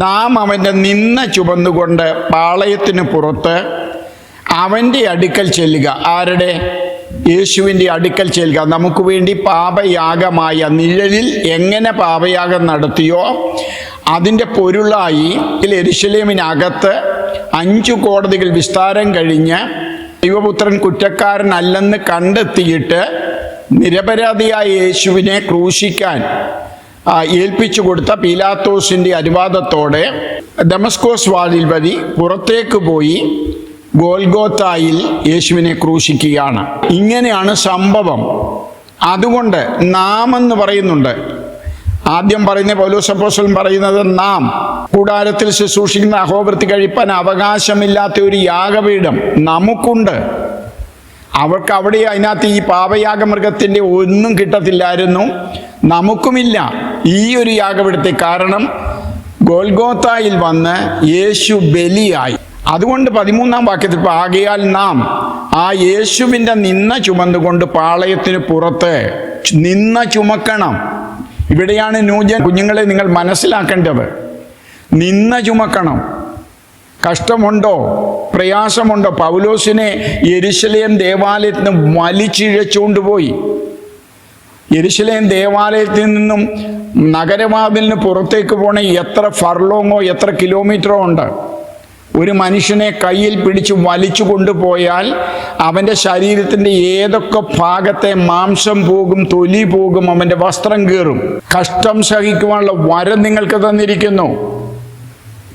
നാം അവൻ്റെ നിന്ന ചുമന്നുകൊണ്ട് പാളയത്തിന് പുറത്ത് അവൻ്റെ അടുക്കൽ ചെല്ലുക. ആരുടെ? യേശുവിൻ്റെ അടുക്കൽ ചെല്ലുക. നമുക്ക് വേണ്ടി പാപയാഗമായ നിഴലിൽ എങ്ങനെ പാപയാഗം നടത്തിയോ അതിൻ്റെ പൊരുളായി യെരൂശലേമിനകത്ത് 5 കോടതികൾ വിസ്താരം കഴിഞ്ഞ് ദൈവപുത്രൻ കുറ്റക്കാരനല്ലെന്ന് കണ്ടെത്തിയിട്ട് നിരപരാധിയായ യേശുവിനെ ക്രൂശിക്കാൻ ഏൽപ്പിച്ചു കൊടുത്ത പീലാത്തോസിൻ്റെ അനുവാദത്തോടെ ദമസ്കോസ് വാതിൽ വഴി പുറത്തേക്ക് പോയി ഗോൽഗോത്തായിൽ യേശുവിനെ ക്രൂശിക്കുകയാണ്. ഇങ്ങനെയാണ് സംഭവം. അതുകൊണ്ട് നാം എന്ന് പറയുന്നുണ്ട്. ആദ്യം പറയുന്ന പൗലോസ് അപ്പോസ്തലൻ പറയുന്നത് നാം കൂടാരത്തിൽ ശുശ്രൂഷിക്കുന്ന അഹോവൃത്തി കഴിപ്പാൻ അവകാശമില്ലാത്ത ഒരു യാഗപീഠം നമുക്കുണ്ട്. അവർക്ക് അവിടെ അതിനകത്ത് ഈ പാപയാഗമൃഗത്തിൻ്റെ ഒന്നും കിട്ടത്തില്ലായിരുന്നു. നമുക്കുമില്ല ഈ ഒരു യാഗപീഠത്തെ. കാരണം ഗോൽഗോത്തായിൽ വന്ന് യേശു ബലിയായി. അതുകൊണ്ട് 13-ാം വാക്യത്തിൽ ആകയാൽ നാം ആ യേശുവിൻ്റെ നിന്ന ചുമന്നുകൊണ്ട് പാളയത്തിന് പുറത്ത് നിന്ന ചുമക്കണം. ഇവിടെയാണ് ന്യൂജൻ കുഞ്ഞുങ്ങളെ നിങ്ങൾ മനസ്സിലാക്കേണ്ടത്. നിന്ന ചുമക്കണം. കഷ്ടമുണ്ടോ? പ്രയാസമുണ്ടോ? പൗലോസിനെ യെരൂശലേം ദേവാലയത്തിന് വലിച്ചിഴച്ചുകൊണ്ടുപോയി. യെരൂശലേം ദേവാലയത്തിൽ നിന്നും നഗരവാതിലിന് പുറത്തേക്ക് പോണ എത്ര ഫർലോങ്ങോ എത്ര കിലോമീറ്ററോ ഉണ്ട്. ഒരു മനുഷ്യനെ കയ്യിൽ പിടിച്ച് വലിച്ചു കൊണ്ടുപോയാൽ അവൻ്റെ ശരീരത്തിൻ്റെ ഏതൊക്കെ ഭാഗത്തെ മാംസം പോകും, തൊലി പോകും, അവൻ്റെ വസ്ത്രം കീറും. കഷ്ടം സഹിക്കുവാനുള്ള വരം നിങ്ങൾക്ക് തന്നിരിക്കുന്നു.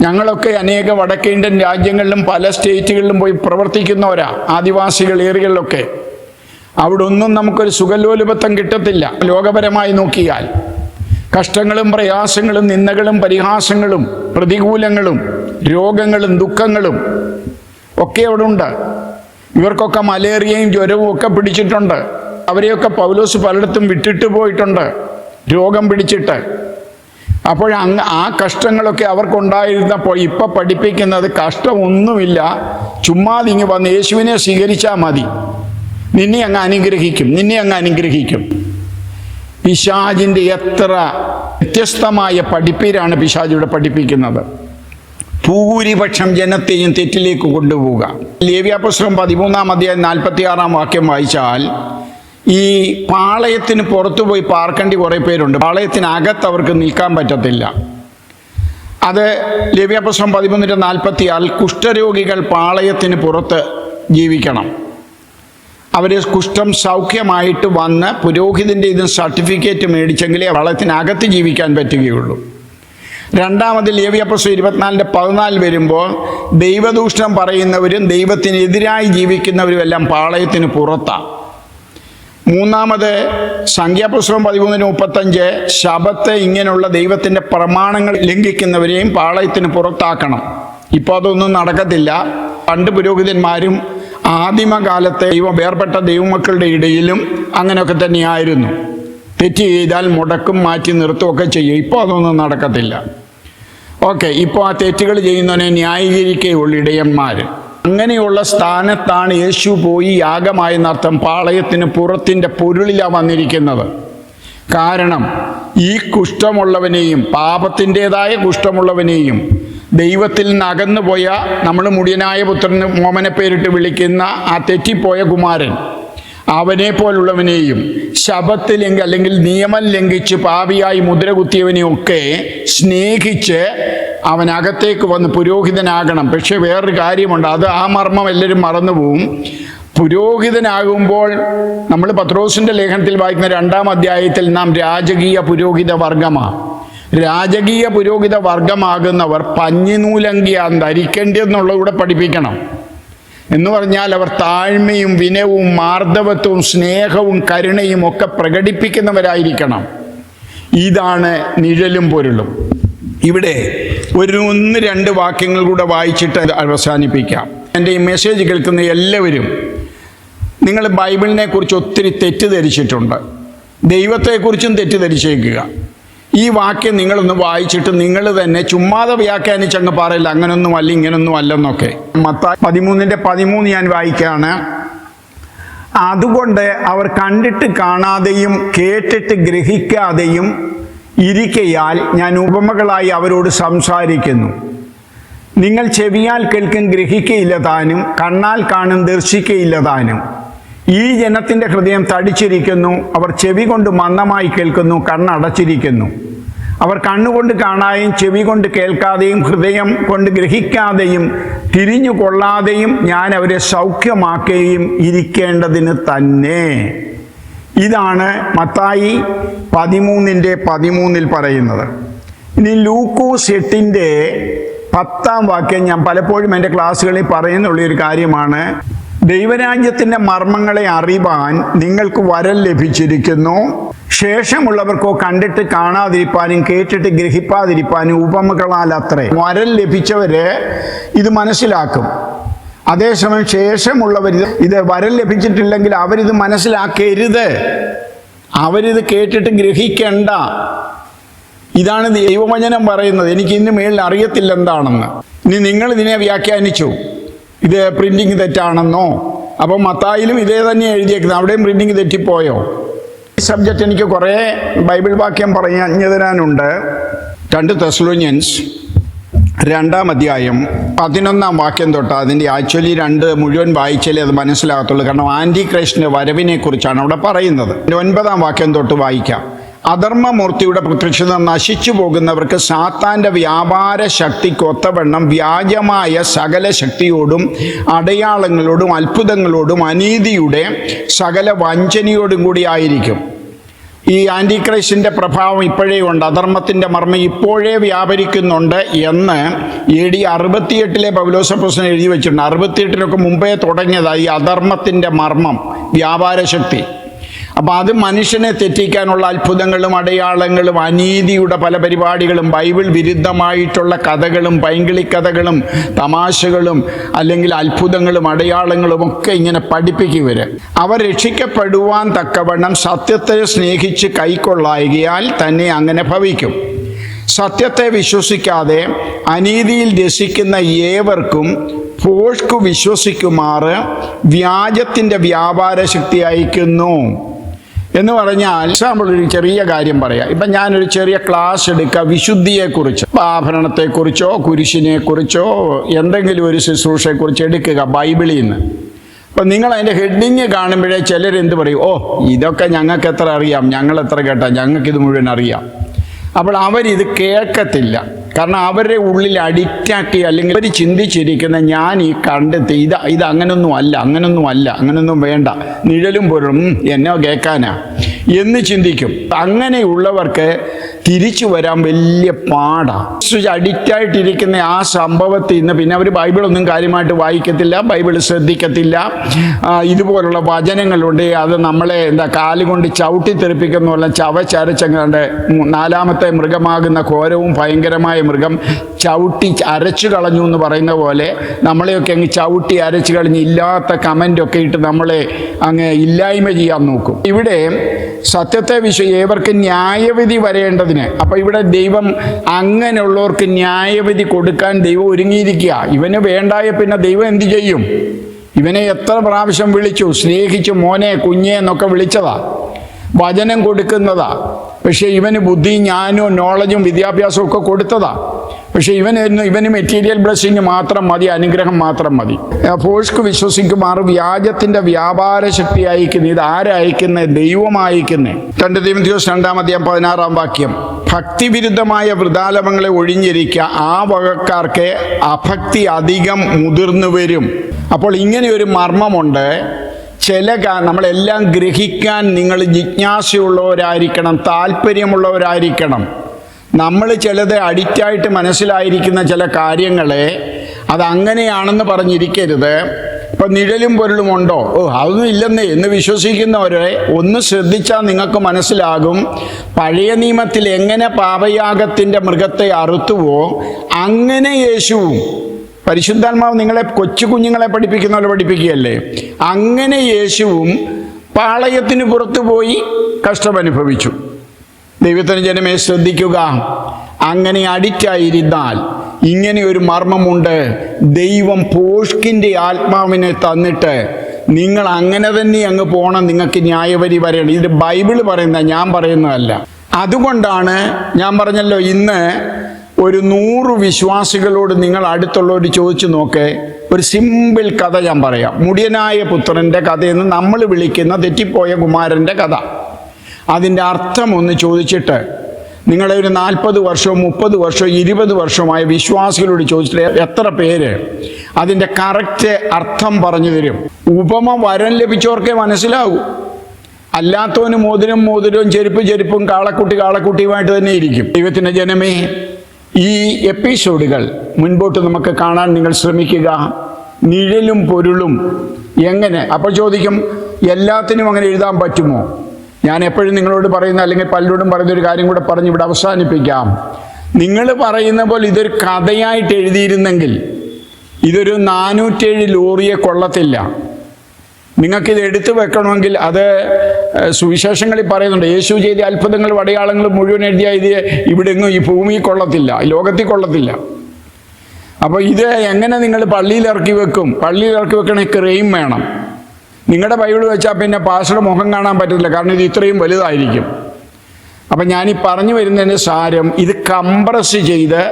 ഞങ്ങളൊക്കെ അനേക വടക്കേ ഇന്ത്യൻ രാജ്യങ്ങളിലും പല സ്റ്റേറ്റുകളിലും പോയി പ്രവർത്തിക്കുന്നവരാ, ആദിവാസികൾ ഏറിയകളിലൊക്കെ. അവിടെ ഒന്നും നമുക്കൊരു സുഖലോലുപത്വം കിട്ടത്തില്ല. ലോകപരമായി നോക്കിയാൽ കഷ്ടങ്ങളും പ്രയാസങ്ങളും നിന്ദകളും പരിഹാസങ്ങളും പ്രതികൂലങ്ങളും രോഗങ്ങളും ദുഃഖങ്ങളും ഒക്കെ അവിടെ ഉണ്ട്. ഇവർക്കൊക്കെ മലേറിയയും ജ്വരവും ഒക്കെ പിടിച്ചിട്ടുണ്ട്. അവരെയൊക്കെ പൗലോസ് പലയിടത്തും വിട്ടിട്ട് പോയിട്ടുണ്ട് രോഗം പിടിച്ചിട്ട്. അപ്പോൾ ആ കഷ്ടങ്ങളൊക്കെ അവർക്കുണ്ടായിരുന്നപ്പോൾ ഇപ്പം പഠിപ്പിക്കുന്നത് കഷ്ടമൊന്നുമില്ല, ചുമ്മാതിങ്ങ് വന്ന് യേശുവിനെ സ്വീകരിച്ചാൽ മതി, നിന്നെ അങ്ങ് അനുഗ്രഹിക്കും. പിശാചിൻ്റെ എത്ര വ്യത്യസ്തമായ പഠിപ്പീരാണ് പിശാചിവിടെ പഠിപ്പിക്കുന്നത്. ഭൂരിപക്ഷം ജനത്തെയും തെറ്റിലേക്ക് കൊണ്ടുപോവുക. ലേവ്യാപുസ്തകം 13-ാം അധ്യായം 46-ാം വാക്യം വായിച്ചാൽ ഈ പാളയത്തിന് പുറത്തു പോയി പാർക്കേണ്ടി കുറേ പേരുണ്ട്. പാളയത്തിനകത്ത് അവർക്ക് നിൽക്കാൻ പറ്റത്തില്ല. അത് ലേവ്യാപുസ്തകം 13:46 കുഷ്ഠരോഗികൾ പാളയത്തിന് പുറത്ത് ജീവിക്കണം. അവർ കുഷ്ഠം സൗഖ്യമായിട്ട് വന്ന് പുരോഹിതൻ്റെ ഇതിന് സർട്ടിഫിക്കറ്റ് മേടിച്ചെങ്കിലേ പാളയത്തിനകത്ത് ജീവിക്കാൻ പറ്റുകയുള്ളൂ. രണ്ടാമത് ലേവ്യാപുസ്തകം 24:14 വരുമ്പോൾ ദൈവദൂഷണം പറയുന്നവരും ദൈവത്തിനെതിരായി ജീവിക്കുന്നവരും എല്ലാം പാളയത്തിന് പുറത്താണ്. മൂന്നാമത് സംഖ്യാപുസ്തകം 13:35 ശബത്ത് ഇങ്ങനെയുള്ള ദൈവത്തിൻ്റെ പ്രമാണങ്ങൾ ലംഘിക്കുന്നവരെയും പാളയത്തിന് പുറത്താക്കണം. ഇപ്പോൾ അതൊന്നും നടക്കത്തില്ല. പണ്ട് പുരോഹിതന്മാരും ആദിമകാലത്തെ വേർപെട്ട ദൈവമക്കളുടെ ഇടയിലും അങ്ങനെയൊക്കെ തന്നെയായിരുന്നു. തെറ്റ് ചെയ്താൽ മുടക്കും മാറ്റി നിർത്തുകയൊക്കെ ചെയ്യും. ഇപ്പോൾ അതൊന്നും നടക്കത്തില്ല. ഓക്കെ, ഇപ്പോൾ ആ തെറ്റുകൾ ചെയ്യുന്നവനെ ന്യായീകരിക്കുകയുള്ളൂ ഇടയന്മാർ. അങ്ങനെയുള്ള സ്ഥാനത്താണ് യേശു പോയി യാഗമായെന്നർത്ഥം പാളയത്തിന് പുറത്തിൻ്റെ പൊരുളിലാണ് വന്നിരിക്കുന്നത്. കാരണം ഈ കുഷ്ഠമുള്ളവനെയും പാപത്തിൻ്റെതായ കുഷ്ഠമുള്ളവനെയും ദൈവത്തിൽ നിന്ന് അകന്നുപോയ നമ്മൾ മുടിയനായ പുത്രന് മോമനെ പേരിട്ട് വിളിക്കുന്ന ആ തെറ്റിപ്പോയ കുമാരൻ, അവനെ പോലുള്ളവനെയും ശബത്തിൽ അല്ലെങ്കിൽ നിയമം ലംഘിച്ച് പാപിയായി മുദ്ര കുത്തിയവനെയൊക്കെ സ്നേഹിച്ച് അവനകത്തേക്ക് വന്ന് പുരോഹിതനാകണം. പക്ഷെ വേറൊരു കാര്യമുണ്ട്, അത് ആ മർമ്മം എല്ലാവരും മറന്നുപോകും. പുരോഹിതനാകുമ്പോൾ നമ്മൾ പത്രോസിൻ്റെ ലേഖനത്തിൽ വായിക്കുന്ന 2-ാം അധ്യായത്തിൽ നാം രാജകീയ പുരോഹിത വർഗമാണ്. രാജകീയ പുരോഹിത വർഗമാകുന്നവർ പഞ്ഞിനൂലങ്കിയാണ് ധരിക്കേണ്ടതെന്നുള്ളതൂടെ പഠിപ്പിക്കണം. എന്ന് പറഞ്ഞാൽ അവർ താഴ്മയും വിനയവും മാർദ്ദവത്വവും സ്നേഹവും കരുണയും ഒക്കെ പ്രകടിപ്പിക്കുന്നവരായിരിക്കണം. ഇതാണ് നിഴലും പൊരുളും. ഇവിടെ 1-2 വാക്യങ്ങൾ കൂടെ വായിച്ചിട്ട് അവസാനിപ്പിക്കാം. എൻ്റെ ഈ മെസ്സേജ് കേൾക്കുന്ന എല്ലാവരും, നിങ്ങൾ ബൈബിളിനെ കുറിച്ച് ഒത്തിരി തെറ്റിദ്ധരിച്ചിട്ടുണ്ട്. ദൈവത്തെക്കുറിച്ചും തെറ്റിദ്ധരിച്ചേക്കുക. ഈ വാക്യം നിങ്ങളൊന്ന് വായിച്ചിട്ട് നിങ്ങൾ തന്നെ ചുമ്മാതെ വ്യാഖ്യാനിച്ചങ്ങ് പറയില്ല അങ്ങനൊന്നും അല്ല ഇങ്ങനൊന്നും അല്ലെന്നൊക്കെ. മത്തായി 13:13 ഞാൻ വായിക്കുകയാണ്. അതുകൊണ്ട് അവർ കണ്ടിട്ട് കാണാതെയും കേട്ടിട്ട് ഗ്രഹിക്കാതെയും ഇരിക്കയാൽ ഞാൻ ഉപമകളായി അവരോട് സംസാരിക്കുന്നു. നിങ്ങൾ ചെവിയാൽ കേൾക്കും ഗ്രഹിക്കയില്ല താനും, കണ്ണാൽ കാണും ദർശിക്കയില്ല താനും. ഈ ജനത്തിൻ്റെ ഹൃദയം തടിച്ചിരിക്കുന്നു. അവർ ചെവി കൊണ്ട് മന്ദമായി കേൾക്കുന്നു, കണ്ണടച്ചിരിക്കുന്നു. അവർ കണ്ണുകൊണ്ട് കാണാതെയും ചെവി കൊണ്ട് കേൾക്കാതെയും ഹൃദയം കൊണ്ട് ഗ്രഹിക്കാതെയും തിരിഞ്ഞു കൊള്ളാതെയും ഞാൻ അവരെ സൗഖ്യമാക്കുകയും ഇരിക്കേണ്ടതിന് തന്നെ. ഇതാണ് മത്തായി 13:13 പറയുന്നത്. ഇനി ലൂക്കോസ് 8:10 വാക്യം ഞാൻ പലപ്പോഴും എൻ്റെ ക്ലാസ്സുകളിൽ പറയുന്നുള്ളൊരു കാര്യമാണ്. ദൈവരാജ്യത്തിൻ്റെ മർമ്മങ്ങളെ അറിവാൻ നിങ്ങൾക്ക് വരം ലഭിച്ചിരിക്കുന്നു. ശേഷമുള്ളവർക്കോ കണ്ടിട്ട് കാണാതിരിപ്പാനും കേട്ടിട്ട് ഗ്രഹിപ്പാതിരിപ്പാനും ഉപമകളാൽ അത്രേ. വരം ലഭിച്ചവര് ഇത് മനസ്സിലാക്കും. അതേസമയം ശേഷമുള്ളവർ ഇത് വരം ലഭിച്ചിട്ടില്ലെങ്കിൽ അവരിത് മനസ്സിലാക്കരുത്, അവരിത് കേട്ടിട്ട് ഗ്രഹിക്കണ്ട. ഇതാണ് ദൈവവചനം പറയുന്നത്. എനിക്ക് ഇന്ന് മേളിൽ അറിയത്തില്ല എന്താണെന്ന്. ഇനി നിങ്ങൾ ഇതിനെ വ്യാഖ്യാനിച്ചു ഇത് പ്രിന്റിങ് തെറ്റാണെന്നോ. അപ്പം മത്തായിലും ഇതേ തന്നെ എഴുതിയേക്കുന്നത്, അവിടെയും പ്രിന്റിങ് തെറ്റിപ്പോയോ? ഈ സബ്ജക്റ്റ് എനിക്ക് കുറേ ബൈബിൾ വാക്യം പറഞ്ഞു തരാനുണ്ട്. 2 തെസ്സലോനിയൻസ് 2:11 വാക്യം തൊട്ട് അതിൻ്റെ ആക്ച്വലി 2 മുഴുവൻ വായിച്ചാലേ അത് മനസ്സിലാകത്തുള്ളൂ. കാരണം ആൻറ്റി ക്രൈസ്റ്റിൻ്റെ വരവിനെ കുറിച്ചാണ് അവിടെ പറയുന്നത്. 9 വാക്യം തൊട്ട് വായിക്കാം. അധർമ്മമൂർത്തിയുടെ പ്രത്യക്ഷത നശിച്ചു പോകുന്നവർക്ക് സാത്താൻ്റെ വ്യാപാര ശക്തിക്കൊത്തവണ്ണം വ്യാജമായ സകല ശക്തിയോടും അടയാളങ്ങളോടും അത്ഭുതങ്ങളോടും അനീതിയുടെ സകല വഞ്ചനയോടും കൂടി ആയിരിക്കും. ഈ ആൻറ്റിക്രൈസ്റ്റിൻ്റെ പ്രഭാവം ഇപ്പോഴേ ഉണ്ട്. അധർമ്മത്തിൻ്റെ മർമ്മം ഇപ്പോഴേ വ്യാപരിക്കുന്നുണ്ട് എന്ന് AD 68 പൗലോസപ്പോസ്തലൻ എഴുതി വെച്ചിട്ടുണ്ട്. 68 മുമ്പേ തുടങ്ങിയതാണ് ഈ അധർമ്മത്തിൻ്റെ മർമ്മം, വ്യാപാരശക്തി. അപ്പം അത് മനുഷ്യനെ തെറ്റിക്കാനുള്ള അത്ഭുതങ്ങളും അടയാളങ്ങളും അനീതിയുടെ പല പരിപാടികളും ബൈബിൾ വിരുദ്ധമായിട്ടുള്ള കഥകളും പൈങ്കിളിക്കഥകളും തമാശകളും അല്ലെങ്കിൽ അത്ഭുതങ്ങളും അടയാളങ്ങളും ഒക്കെ ഇങ്ങനെ പഠിപ്പിക്കുവര്. അവർ രക്ഷിക്കപ്പെടുവാൻ തക്കവണ്ണം സത്യത്തെ സ്നേഹിച്ച് കൈക്കൊള്ളായികയാൽ തന്നെ അങ്ങനെ ഭവിക്കും. സത്യത്തെ വിശ്വസിക്കാതെ അനീതിയിൽ രസിക്കുന്ന ഏവർക്കും ഫോഷ്കു വിശ്വസിക്കുമാറ് വ്യാജത്തിൻ്റെ വ്യാപാര ശക്തി അയക്കുന്നു എന്ന് പറഞ്ഞാൽ, എക്സാമ്പിൾ ഒരു ചെറിയ കാര്യം പറയാം. ഇപ്പം ഞാനൊരു ചെറിയ ക്ലാസ് എടുക്കുക വിശുദ്ധിയെക്കുറിച്ച്, ആഭരണത്തെക്കുറിച്ചോ കുരിശിനെക്കുറിച്ചോ എന്തെങ്കിലും ഒരു ശുശ്രൂഷയെക്കുറിച്ച് എടുക്കുക ബൈബിളിൽ നിന്ന്. അപ്പം നിങ്ങൾ അതിൻ്റെ ഹെഡിങ് കാണുമ്പോഴേ ചിലരെന്ത് പറയും, ഓ ഇതൊക്കെ ഞങ്ങൾക്ക് എത്ര അറിയാം, ഞങ്ങൾ എത്ര കേട്ടാ, ഞങ്ങൾക്കിത് മുഴുവൻ അറിയാം. അപ്പോൾ അവരിത് കേൾക്കത്തില്ല. കാരണം അവരുടെ ഉള്ളിൽ അഡിക്റ്റാക്കി അല്ലെങ്കിൽ അവർ ചിന്തിച്ചിരിക്കുന്ന ഞാൻ ഈ കണ്ടെത്തി ഇത് അങ്ങനൊന്നും അല്ല, അങ്ങനൊന്നും വേണ്ട, നിഴലും പൊരും എന്നോ കേൾക്കാനാ എന്ന് ചിന്തിക്കും. അങ്ങനെയുള്ളവർക്ക് തിരിച്ചു വരാൻ വലിയ പാടാണ്. അഡിക്റ്റായിട്ടിരിക്കുന്ന ആ സംഭവത്തിൽ നിന്ന് പിന്നെ അവർ ബൈബിളൊന്നും കാര്യമായിട്ട് വായിക്കത്തില്ല, ബൈബിൾ ശ്രദ്ധിക്കത്തില്ല. ഇതുപോലുള്ള വചനങ്ങളുണ്ട്, അത് നമ്മളെ കാലുകൊണ്ട് ചവിട്ടി തെറിപ്പിക്കുന്ന പോലെ ചവച്ചരച്ചങ്ങാണ്ട് 4ാമത്തെ മൃഗമാകുന്ന ഘോരവും ഭയങ്കരമായ മൃഗം ചവിട്ടി അരച്ചു കളഞ്ഞു എന്ന് പറയുന്ന പോലെ നമ്മളെയൊക്കെ അങ്ങ് ചവിട്ടി അരച്ചു കളഞ്ഞ് ഇല്ലാത്ത കമൻ്റൊക്കെ ഇട്ട് നമ്മളെ അങ്ങ് ഇല്ലായ്മ ചെയ്യാൻ നോക്കും. ഇവിടെ സത്യത്തെ ഏവർക്ക് ന്യായവിധി വരേണ്ടതിന്, അപ്പം ഇവിടെ ദൈവം അങ്ങനെയുള്ളവർക്ക് ന്യായവിധി കൊടുക്കാൻ ദൈവം ഒരുങ്ങിയിരിക്കുക. ഇവന് വേണ്ടായ പിന്നെ ദൈവം എന്തു ചെയ്യും? ഇവനെ എത്ര പ്രാവശ്യം വിളിച്ചു, സ്നേഹിച്ചു, മോനെ കുഞ്ഞെ എന്നൊക്കെ വിളിച്ചതാ, വചനം കൊടുക്കുന്നതാ. പക്ഷേ ഇവന് ബുദ്ധിയും ജ്ഞാനവും നോളജും വിദ്യാഭ്യാസവും ഒക്കെ കൊടുത്തതാ. പക്ഷെ ഇവന് മെറ്റീരിയൽ ബ്ലെസ്സിങ് മാത്രം മതി, അനുഗ്രഹം മാത്രം മതി. ഫോഷ്ക്ക് വിശ്വസിക്കുമാറ് വ്യാജത്തിന്റെ വ്യാപാര ശക്തി അയക്കുന്നത്. ഇത് ആരയക്കുന്നത്? ദൈവം അയക്കുന്നത്. 2 തീമോഥെയോസ് 2:16 വാക്യം. ഭക്തിവിരുദ്ധമായ വൃഥാലപങ്ങളെ ഒഴിഞ്ഞിരിക്കുക, ആ വകക്കാർക്ക് അഭക്തി അധികം മുതിർന്നു വരും. അപ്പോൾ ഇങ്ങനെ ഒരു മർമ്മമുണ്ട്. നമ്മളെല്ലാം ഗ്രഹിക്കാൻ നിങ്ങൾ ജിജ്ഞാസയുള്ളവരായിരിക്കണം, താല്പര്യമുള്ളവരായിരിക്കണം. നമ്മൾ ചിലത് അഡിക്റ്റായിട്ട് മനസ്സിലായിരിക്കുന്ന ചില കാര്യങ്ങളെ അതങ്ങനെയാണെന്ന് പറഞ്ഞിരിക്കരുത്. ഇപ്പം നിഴലും പൊരുളും ഉണ്ടോ, അതൊന്നും ഇല്ലെന്നേ എന്ന് വിശ്വസിക്കുന്നവരെ ഒന്ന് ശ്രദ്ധിച്ചാൽ നിങ്ങൾക്ക് മനസ്സിലാകും. പഴയ നിയമത്തിൽ എങ്ങനെ പാപയാഗത്തിൻ്റെ മൃഗത്തെ അറുത്തുവോ അങ്ങനെ യേശുവും, പരിശുദ്ധാത്മാവ് നിങ്ങളെ കൊച്ചു കുഞ്ഞുങ്ങളെ പഠിപ്പിക്കുന്ന പോലെ പഠിപ്പിക്കുകയല്ലേ, അങ്ങനെ യേശുവും പാളയത്തിന് പുറത്തു പോയി കഷ്ടമനുഭവിച്ചു. ദൈവത്തിന് ജനമേ ശ്രദ്ധിക്കുക. അങ്ങനെ അഡിക്റ്റായിരുന്നാൽ ഇങ്ങനെ ഒരു മർമ്മമുണ്ട്. ദൈവം പോഷ്കിൻ്റെ ആത്മാവിനെ തന്നിട്ട് നിങ്ങൾ അങ്ങനെ തന്നെ അങ്ങ് പോകണം, നിങ്ങൾക്ക് ന്യായവരി വരെയാണ്. ഇത് ബൈബിള് പറയുന്ന, ഞാൻ പറയുന്നതല്ല. അതുകൊണ്ടാണ് ഞാൻ പറഞ്ഞല്ലോ, ഇന്ന് ഒരു 100 വിശ്വാസികളോട് നിങ്ങൾ അടുത്തുള്ളവർ ചോദിച്ചു നോക്കേ. ഒരു സിമ്പിൾ കഥ ഞാൻ പറയാം. മുടിയനായ പുത്രൻ്റെ കഥയെന്ന് നമ്മൾ വിളിക്കുന്ന തെറ്റിപ്പോയ കുമാരൻ്റെ കഥ. അതിൻ്റെ അർത്ഥം ഒന്ന് ചോദിച്ചിട്ട് നിങ്ങളെ ഒരു 40 വർഷവും 30 വർഷവും 20 വർഷമായ വിശ്വാസികളോട് ചോദിച്ചിട്ട് എത്ര പേര് അതിൻ്റെ കറക്റ്റ് അർത്ഥം പറഞ്ഞു തരും? ഉപമ വരം ലഭിച്ചവർക്കേ മനസ്സിലാകൂ. അല്ലാത്തവന് മോതിരവും ചെരുപ്പും കാളക്കുട്ടിയുമായിട്ട് തന്നെ ഇരിക്കും. ദൈവത്തിൻ്റെ ജനമേ, ഈ എപ്പിസോഡുകൾ മുൻപോട്ട് നമുക്ക് കാണാൻ നിങ്ങൾ ശ്രമിക്കുക. നിഴലും പൊരുളും എങ്ങനെ? അപ്പോൾ ചോദിക്കും, എല്ലാത്തിനും അങ്ങനെ എഴുതാൻ പറ്റുമോ? ഞാൻ എപ്പോഴും നിങ്ങളോട് പറയുന്ന, അല്ലെങ്കിൽ പലരോടും പറയുന്നൊരു കാര്യം കൂടെ പറഞ്ഞ് ഇവിടെ അവസാനിപ്പിക്കാം. നിങ്ങൾ പറയുന്ന പോലെ ഇതൊരു കഥയായിട്ട് എഴുതിയിരുന്നെങ്കിൽ ഇതൊരു 407 ലോറിയെ കൊള്ളത്തില്ല. നിങ്ങൾക്കിത് എടുത്തു വെക്കണമെങ്കിൽ അത് സുവിശേഷങ്ങളിൽ പറയുന്നുണ്ട്. യേശു ചെയ്ത അത്ഭുതങ്ങളും അടയാളങ്ങളും മുഴുവൻ എഴുതിയ ഇത് ഇവിടെ എങ്ങും ഈ ഭൂമിയിൽ കൊള്ളത്തില്ല, ലോകത്തിൽ കൊള്ളത്തില്ല. അപ്പോൾ ഇത് എങ്ങനെ നിങ്ങൾ പള്ളിയിൽ ഇറക്കി വെക്കും? പള്ളിയിൽ ഇറക്കി വെക്കണമെങ്കിൽ ക്രെയിം വേണം. നിങ്ങളുടെ ബൈബിൾ വെച്ചാൽ പിന്നെ പാസ്റ്ററുടെ മുഖം കാണാൻ പറ്റത്തില്ല, കാരണം ഇത് ഇത്രയും വലുതായിരിക്കും. അപ്പം ഞാനീ പറഞ്ഞു വരുന്നതിൻ്റെ സാരം, ഇത് കംപ്രസ് ചെയ്ത്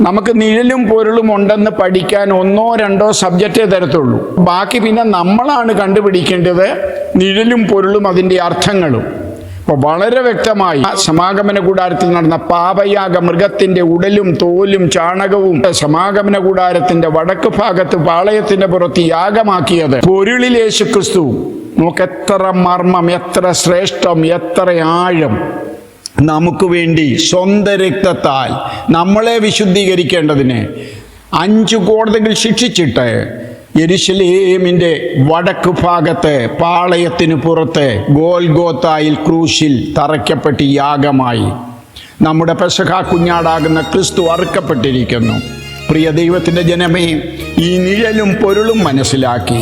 നമുക്ക് നിഴലും പൊരുളും ഉണ്ടെന്ന് പഠിക്കാൻ 1-2 സബ്ജക്റ്റേ തരത്തുള്ളൂ. ബാക്കി പിന്നെ നമ്മളാണ് കണ്ടുപിടിക്കേണ്ടത് നിഴലും പൊരുളും അതിൻ്റെ അർത്ഥങ്ങളും. അപ്പോൾ വളരെ വ്യക്തമായി സമാഗമന കൂടാരത്തിൽ നടന്ന പാപയാഗ മൃഗത്തിൻ്റെ ഉടലും തോലും ചാണകവും സമാഗമന കൂടാരത്തിൻ്റെ വടക്ക് ഭാഗത്ത് പാളയത്തിൻ്റെ പുറത്ത് യാഗമാക്കിയത് പൊരുളിൽ യേശു ക്രിസ്തു. നോക്കെത്ര മർമ്മം, എത്ര ശ്രേഷ്ഠം, എത്ര ആഴം. നമുക്ക് വേണ്ടി സ്വന്തം രക്തത്താൽ നമ്മളെ വിശുദ്ധീകരിക്കേണ്ടതിന് 5 കോടതികൾ ശിക്ഷിച്ചിട്ട് യെരുശലേമിൻ്റെ വടക്ക് ഭാഗത്ത് പാളയത്തിന് പുറത്ത് ഗോൽഗോത്തായിൽ ക്രൂശിൽ തറയ്ക്കപ്പെട്ട് യാഗമായി നമ്മുടെ പെസഹ കുഞ്ഞാടാകുന്ന ക്രിസ്തു അറുക്കപ്പെട്ടിരിക്കുന്നു. പ്രിയ ദൈവത്തിൻ്റെ ജനമേ, ഈ നിഴലും പൊരുളും മനസ്സിലാക്കി,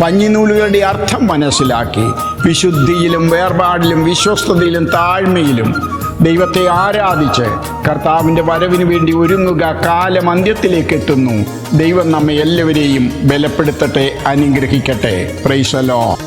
പഞ്ഞിനൂലുകളുടെ അർത്ഥം മനസ്സിലാക്കി, വിശുദ്ധിയിലും വേർപാടിലും വിശ്വസ്തതയിലും താഴ്മയിലും ദൈവത്തെ ആരാധിച്ച് കർത്താവിൻ്റെ വരവിന് വേണ്ടി ഒരുങ്ങുക. കാലം അന്ത്യത്തിലേക്ക് എത്തുന്നു. ദൈവം നമ്മെ എല്ലാവരെയും ബലപ്പെടുത്തട്ടെ, അനുഗ്രഹിക്കട്ടെ. Praise the Lord.